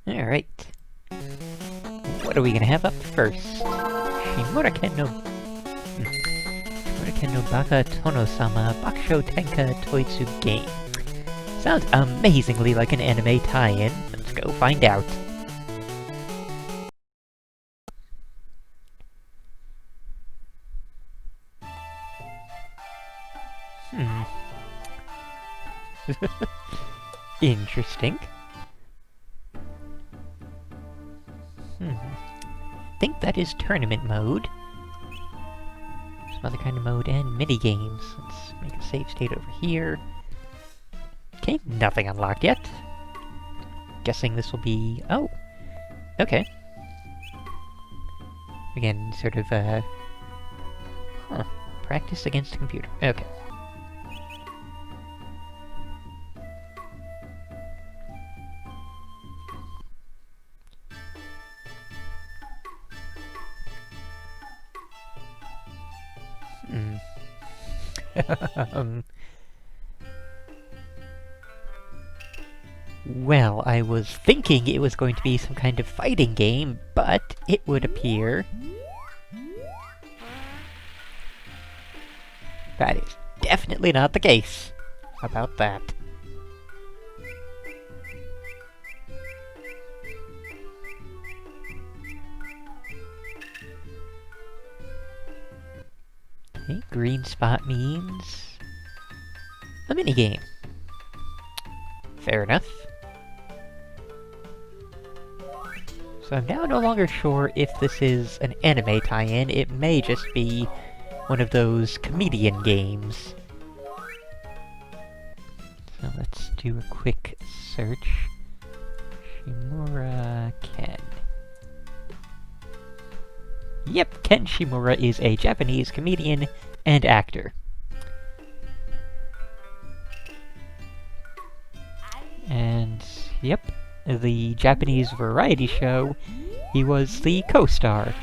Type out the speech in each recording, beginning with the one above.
Alright. What are we gonna have up first? Shimura no Baka Tonosama Bokushou Tenka Touitsu game. Sounds amazingly like an anime tie-in. Let's go find out. Interesting. I think that is tournament mode. Some other kind of mode and mini-games. Let's make a save state over here. Okay, nothing unlocked yet. Guessing this will be... oh! Okay. Again, sort of, practice against a computer. Okay. Well, I was thinking it was going to be some kind of fighting game, but it would appear... that is definitely not the case. How about that? Okay, green spot means... a minigame. Fair enough. So I'm now no longer sure if this is an anime tie-in. It may just be one of those comedian games. So let's do a quick search. Shimura Ken. Yep, Ken Shimura is a Japanese comedian and actor. And, yep, the Japanese variety show, he was the co-star.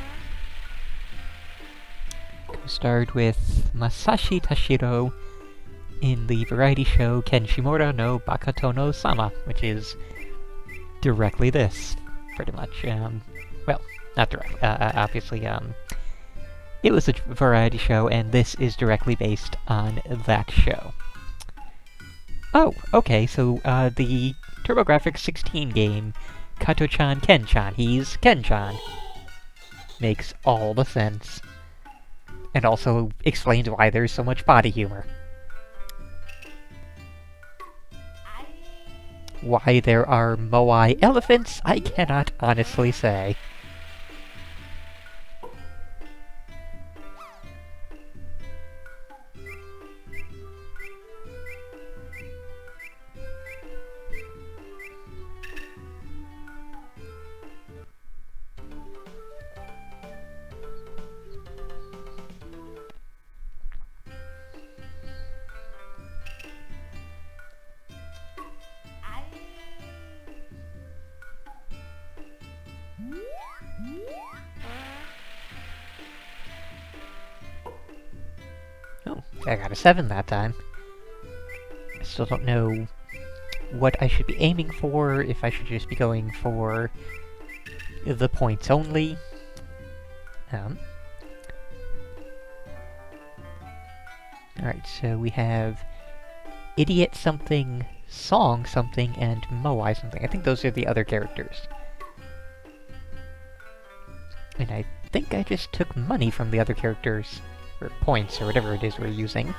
Co-starred with Masashi Tashiro in the variety show Ken Shimura no Baka Tonosama, which is directly this, pretty much. Well, not directly, obviously, it was a variety show, and this is directly based on that show. Oh, okay, so, the TurboGrafx 16 game, Kato-chan Ken-chan, he's Ken-chan. Makes all the sense. And also explains why there's so much body humor. Why there are moai elephants, I cannot honestly say. Oh, I got a 7 that time. I still don't know what I should be aiming for, if I should just be going for the points only. Alright, so we have Idiot something, Song something, and Moai something. I think those are the other characters. And I think I just took money from the other characters, or points, or whatever it is we're using.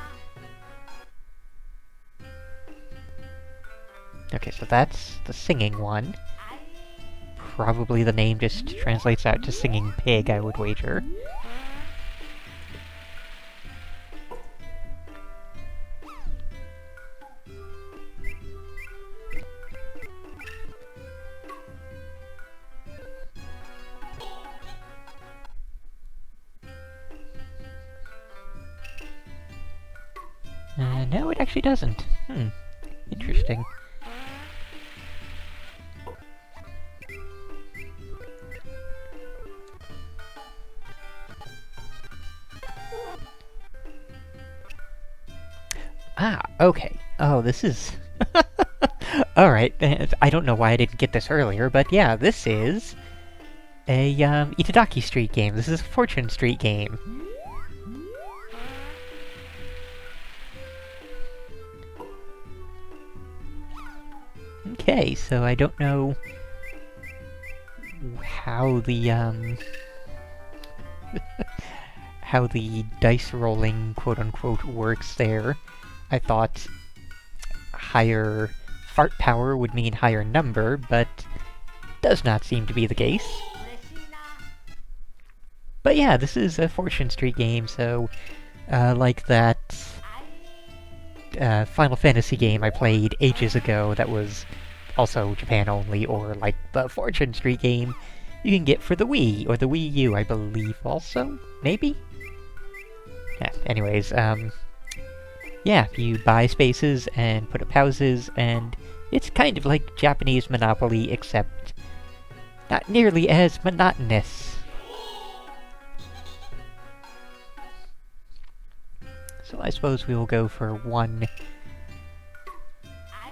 Okay, so that's the singing one. Probably the name just translates out to Singing Pig, I would wager. No, it actually doesn't. Interesting. Ah, okay. Oh, this is... Alright, I don't know why I didn't get this earlier, but yeah, this is a, Itadaki Street game. This is a Fortune Street game. Okay, so I don't know how the, how the dice rolling, quote-unquote, works there. I thought higher fart power would mean higher number, but does not seem to be the case. But yeah, this is a Fortune Street game, so, like that Final Fantasy game I played ages ago that was also Japan only, or like the Fortune Street game you can get for the Wii, or the Wii U, I believe also? Maybe? Yeah, anyways, yeah, you buy spaces and put up houses, and it's kind of like Japanese Monopoly, except not nearly as monotonous. So I suppose we'll go for one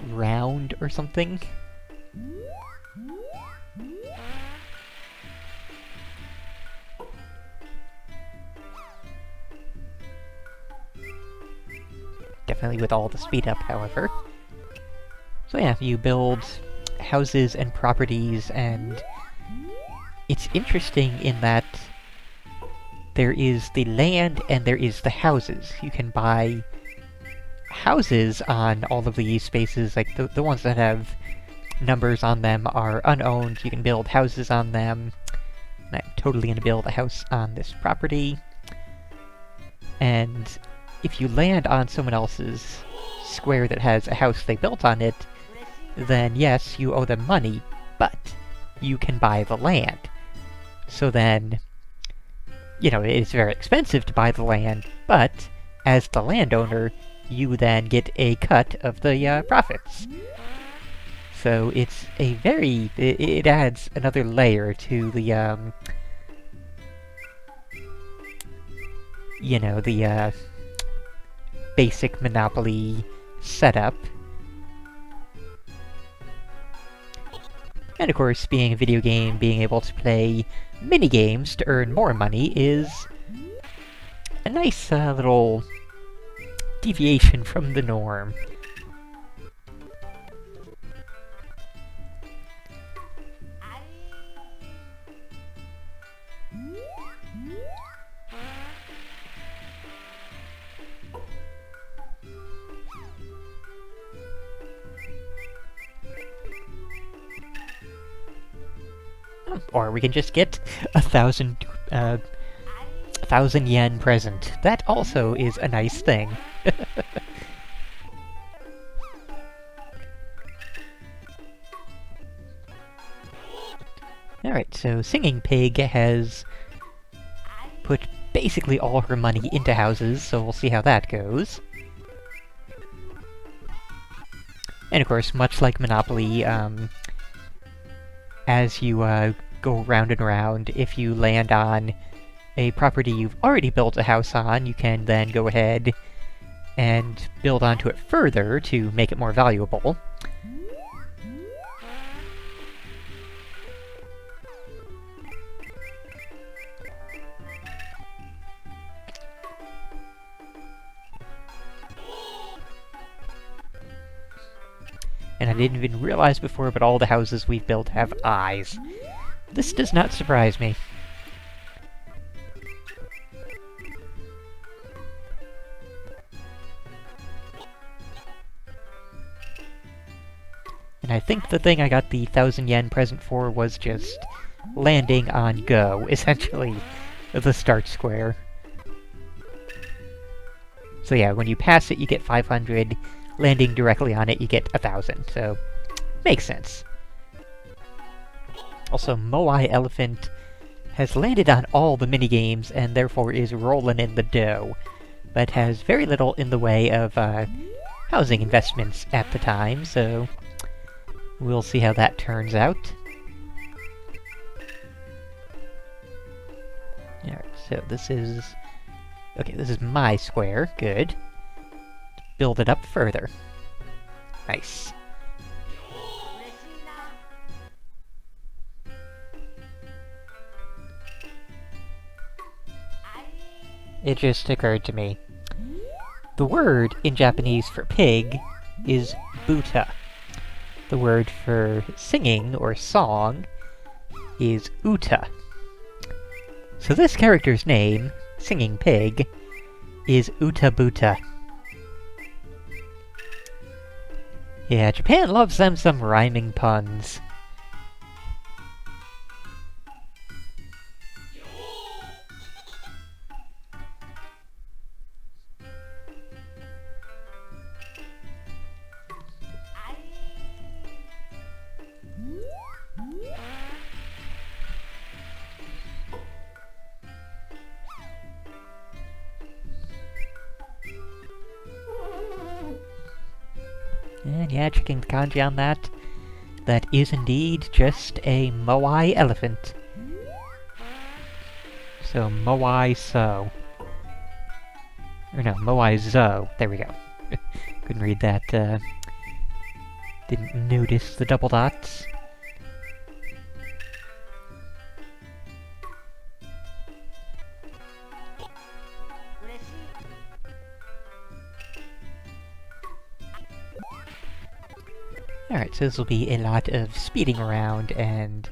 round or something. Definitely with all the speed up, however. So yeah, you build houses and properties, and it's interesting in that there is the land and there is the houses. You can buy houses on all of these spaces, like the ones that have numbers on them are unowned. You can build houses on them. And I'm totally gonna build a house on this property. And if you land on someone else's square that has a house they built on it, then yes, you owe them money, but you can buy the land. So then, you know, it's very expensive to buy the land, but as the landowner, you then get a cut of the profits. So it's a very... it adds another layer to the, you know, the, basic Monopoly setup. And of course, being a video game, being able to play mini-games to earn more money is a nice little deviation from the norm. Or we can just get a 1,000 yen present. That also is a nice thing. Alright, so Singing Pig has put basically all her money into houses, so we'll see how that goes. And of course, much like Monopoly, as you go round and round, if you land on a property you've already built a house on, you can then go ahead and build onto it further to make it more valuable. And I didn't even realize before, but all the houses we've built have eyes. This does not surprise me. And I think the thing I got the 1,000 yen present for was just landing on Go, essentially, the start square. So yeah, when you pass it, you get 500. Landing directly on it, you get 1,000, so makes sense. Also, Moai Elephant has landed on all the minigames and therefore is rolling in the dough, but has very little in the way of housing investments at the time, so we'll see how that turns out. Alright, so this is... okay, this is my square, good. Build it up further. Nice. it just occurred to me. The word in Japanese for pig is buta. The word for singing or song is uta. So this character's name, Singing Pig, is Uta Buta. Yeah, Japan loves them some rhyming puns. And yeah, checking the kanji on that, that is indeed just a moai elephant. So, moai so. Or no, moai zo. There we go. Couldn't read that, didn't notice the double dots. Alright, so this will be a lot of speeding around and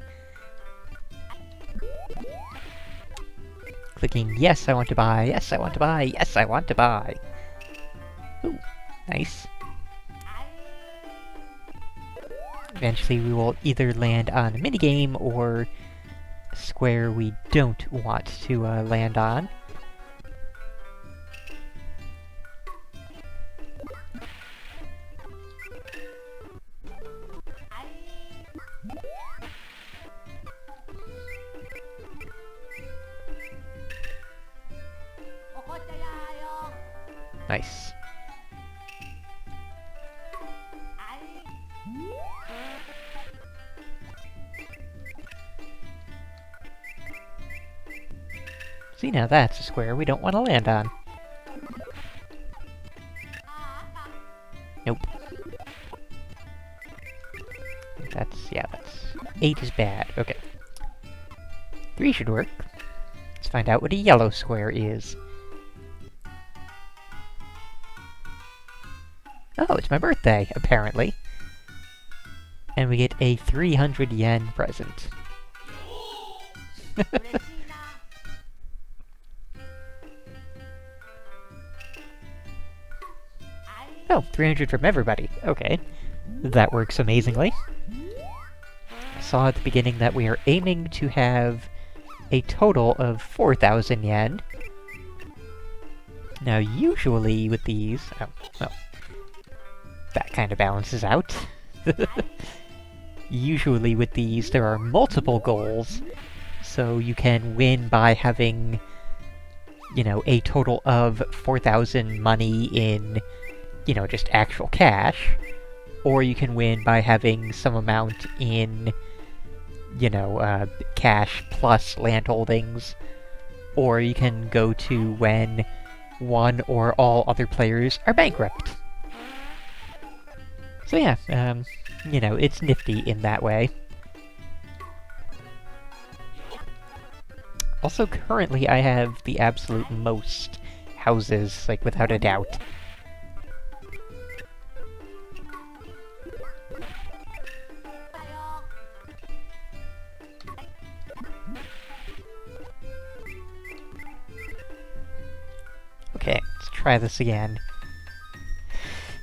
clicking yes, I want to buy, yes, I want to buy, yes, I want to buy. Ooh, nice. Eventually we will either land on a minigame or a square we don't want to land on. Nice. See, now that's a square we don't want to land on. Nope. Yeah, that's... 8 is bad. Okay. 3 should work. Let's find out what a yellow square is. Oh, it's my birthday, apparently. And we get a 300 yen present. Oh, 300 from everybody. Okay. That works amazingly. I saw at the beginning that we are aiming to have a total of 4,000 yen. Now, usually with these... Oh, well... that kind of balances out. Usually with these, there are multiple goals, so you can win by having, you know, a total of 4,000 money in, you know, just actual cash, or you can win by having some amount in, you know, cash plus land holdings, or you can go to when one or all other players are bankrupt. So yeah, you know, it's nifty in that way. Also, currently I have the absolute most houses, like, without a doubt. Okay, let's try this again.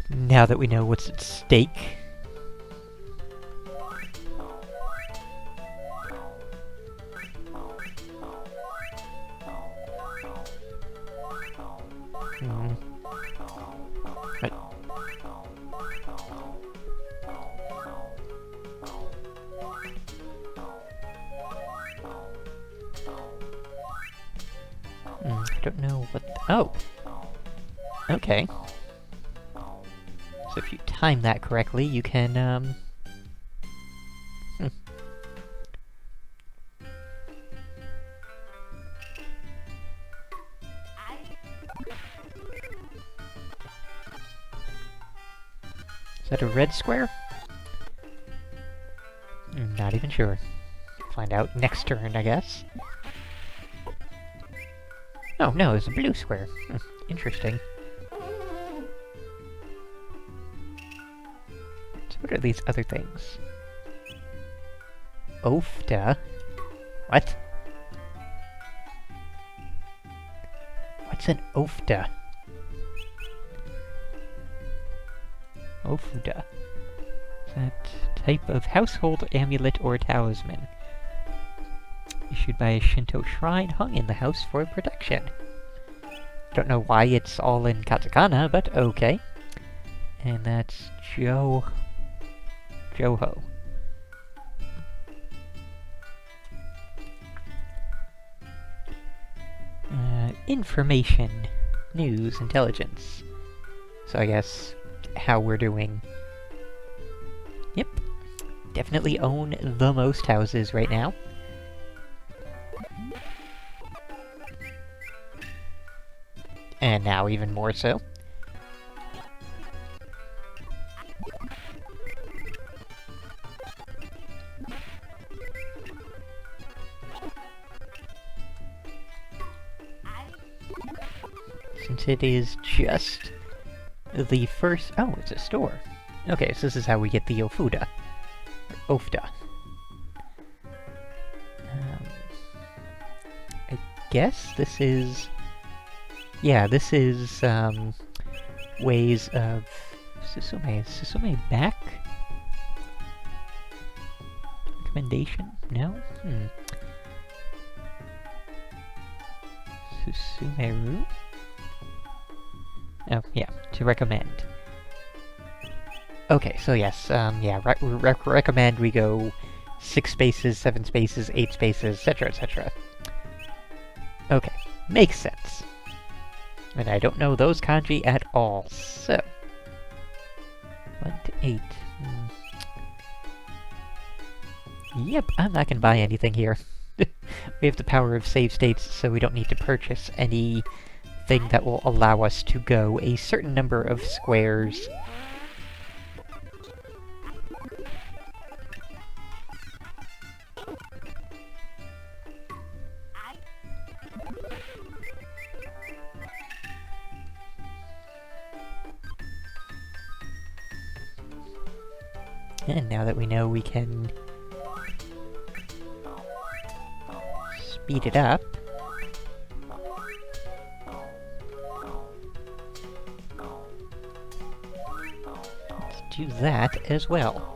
Now that we know what's at stake. Right. I don't know what... Oh! Okay. So if you time that correctly, you can, Is that a red square? Not even sure. Find out next turn, I guess. Oh, no, it's a blue square. Interesting. So what are these other things? Ofta? What? What's an ofta? Ofuda. That type of household amulet or talisman. Issued by a Shinto shrine hung in the house for protection. Don't know why it's all in katakana, but okay. And that's Joho. Information. News. Intelligence. So I guess how we're doing. Yep. Definitely own the most houses right now. And now even more so. Since it is just the first... Oh, it's a store. Okay, so this is how we get the Ofuda. Or Ofda. I guess this is... Yeah, this is, ways of... Susume. Is Susume back? Recommendation? No? Susumeru? Oh, yeah, to recommend. Okay, so yes, yeah, recommend we go 6 spaces, 7 spaces, 8 spaces, etc., etc. Okay, makes sense. And I don't know those kanji at all, so... 1 to 8. Yep, I'm not gonna buy anything here. We have the power of save states, so we don't need to purchase anything that will allow us to go a certain number of squares. And now that we know we can speed it up, let's do that as well.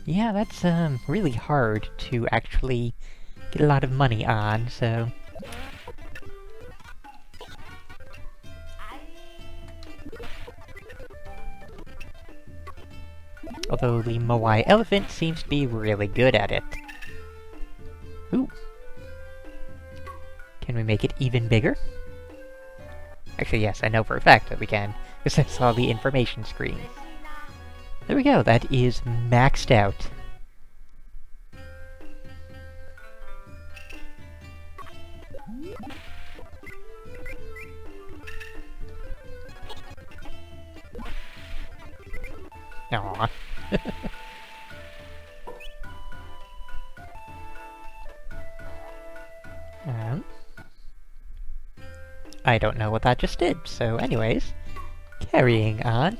Yeah, that's really hard to actually get a lot of money on, so... Although the Moai elephant seems to be really good at it. Ooh. Can we make it even bigger? Actually, yes, I know for a fact that we can, because I saw the information screen. There we go, that is maxed out. Aww. I don't know what that just did, so anyways, carrying on.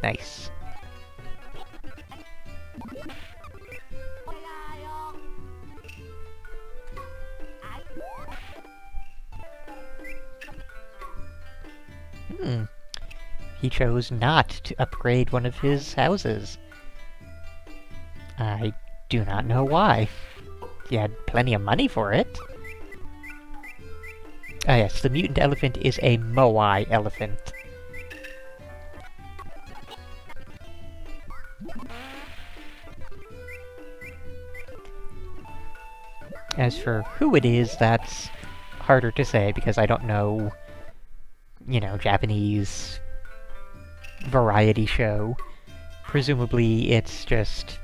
Nice. He chose not to upgrade one of his houses. I do not know why. He had plenty of money for it. Ah yes, the mutant elephant is a Moai elephant. As for who it is, that's harder to say, because I don't know, you know, Japanese variety show. Presumably it's just...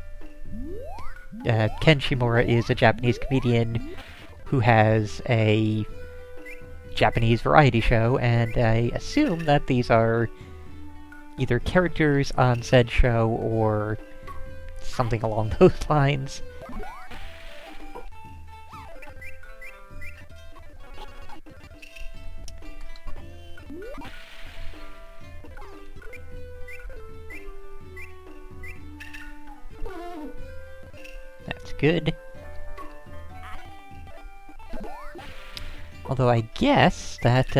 Ken Shimura is a Japanese comedian who has a Japanese variety show, and I assume that these are either characters on said show or something along those lines. That's good. Although I guess that,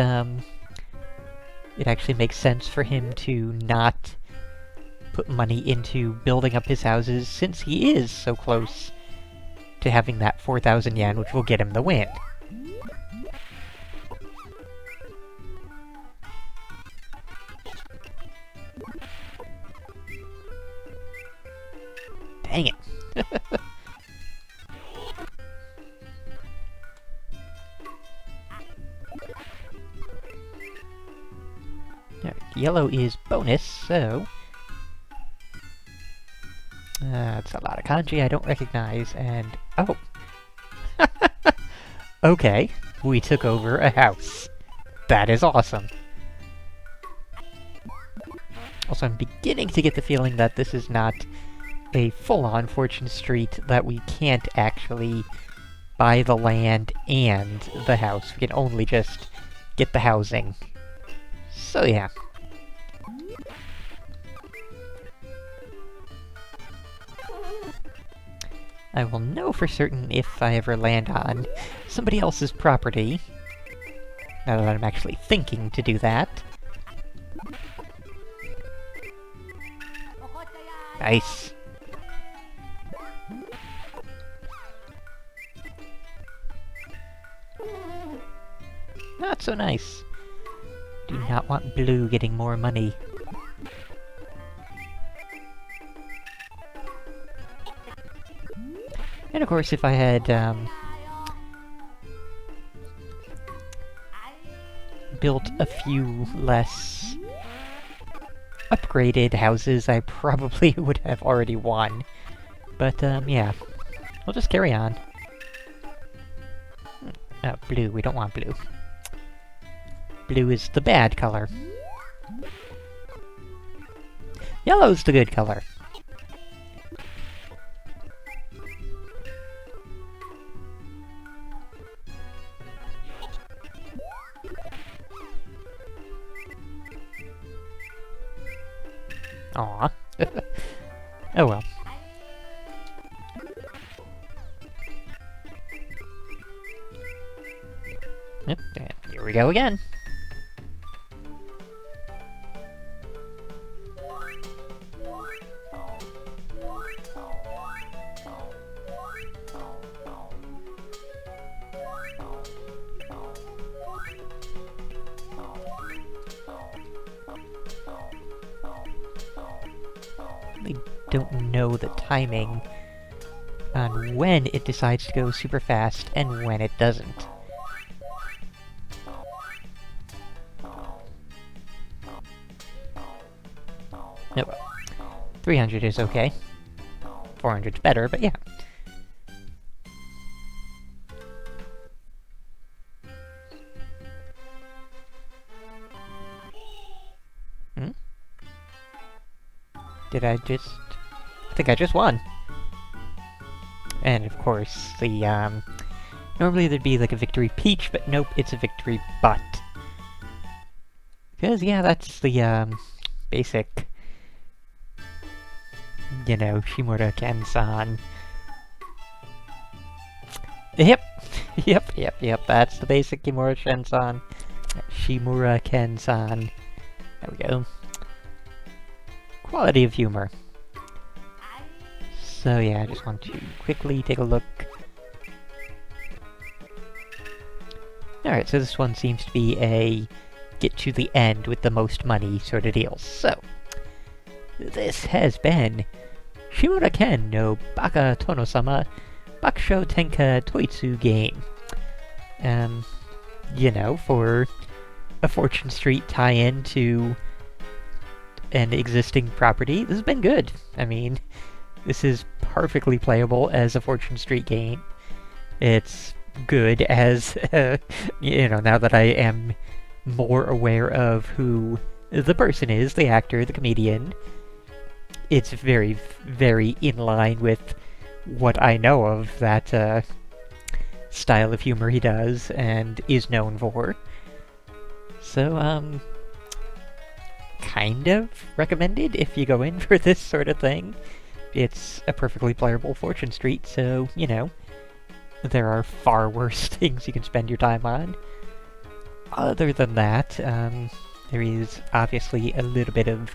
it actually makes sense for him to not put money into building up his houses, since he is so close to having that 4,000 yen, which will get him the win. Dang it. Yellow is bonus, so... That's a lot of kanji I don't recognize, and... Oh! Okay, we took over a house. That is awesome. Also, I'm beginning to get the feeling that this is not a full-on Fortune Street, that we can't actually buy the land and the house. We can only just get the housing. So yeah. I will know for certain if I ever land on somebody else's property, now that I'm actually thinking to do that. Nice. Not so nice. Do not want blue getting more money. And of course, if I had, built a few less upgraded houses, I probably would have already won. But, yeah. We'll just carry on. Blue. We don't want blue. Blue is the bad color. Yellow's the good color. Aw. Oh well. Yep, and here we go again. I don't know the timing on when it decides to go super fast and when it doesn't. Nope. 300 is okay. 400's better, but yeah. Hmm? Did I just... I think I just won. And of course, the, normally there'd be like a victory peach, but nope, it's a victory butt. Because, yeah, that's the, basic... You know, Shimura Ken-san. Yep! Yep, that's the basic Shimura Ken-san. Shimura Ken-san. There we go. Quality of humor. So yeah, I just want to quickly take a look. Alright, so this one seems to be a get to the end with the most money sort of deal. So, this has been Shimura Ken no Baka Tonosama Bokushou Tenka Touitsu game. You know, for a Fortune Street tie-in to an existing property, this has been good. I mean, this is perfectly playable as a Fortune Street game. It's good as, now that I am more aware of who the person is, the actor, the comedian. It's very, very in line with what I know of that style of humor he does and is known for. So, kind of recommended if you go in for this sort of thing. It's a perfectly playable Fortune Street, so, there are far worse things you can spend your time on. Other than that, there is obviously a little bit of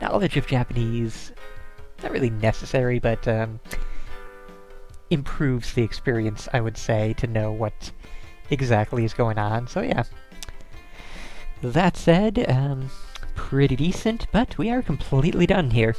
knowledge of Japanese. Not really necessary, but improves the experience, I would say, to know what exactly is going on. So yeah. That said, pretty decent, but we are completely done here.